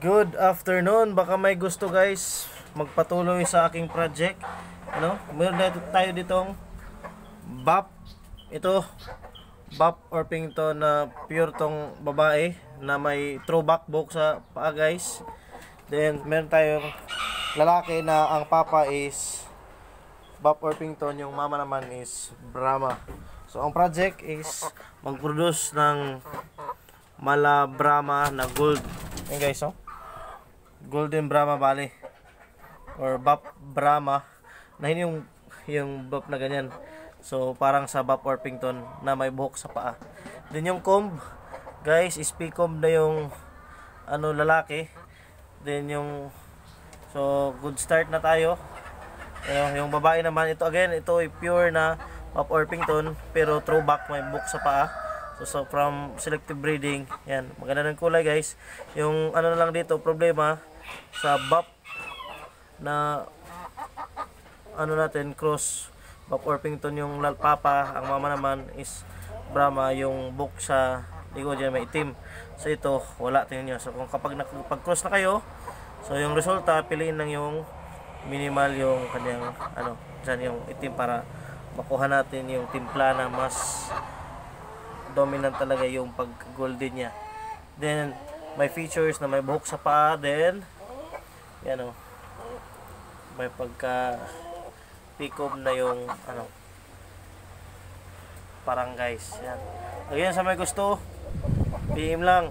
Good afternoon. Baka may gusto guys magpatuloy sa aking project. Meron na tayo ditong BAP. Ito BAP Orpington na pure tong babae na may throwback buhok sa paa guys. Then meron tayong lalaki na ang papa is BAP Orpington, yung mama naman is Brahma. So ang project is mag-produce ng mala Brahma na gold. Ayan guys, Golden Brahma bali or BAP Brahma na hindi yung BAP na ganyan. So parang sa BAP Orpington na may buhok sa paa. Then yung comb guys is P-comb na yung lalaki. Then yung good start na tayo. Yung babae naman, ito ay pure na BAP Orpington pero throwback, may buhok sa paa. So from selective breeding, yan, maganda ng kulay guys. Yung lang dito problema sa BAP na natin cross BAP Orpington yung papa, ang mama naman is Brahma, yung buhok sa likod dyan may itim. So ito wala, tingnan nyo. So kung kapag cross na kayo, so yung resulta piliin lang yung minimal, yung kanyang dyan yung itim para makuha natin yung timpla na mas dominant talaga yung pag golden niya. Then may features na may buhok sa paa, then yan may pagka P-comb na yung parang guys yan. Again, sa may gusto PM lang.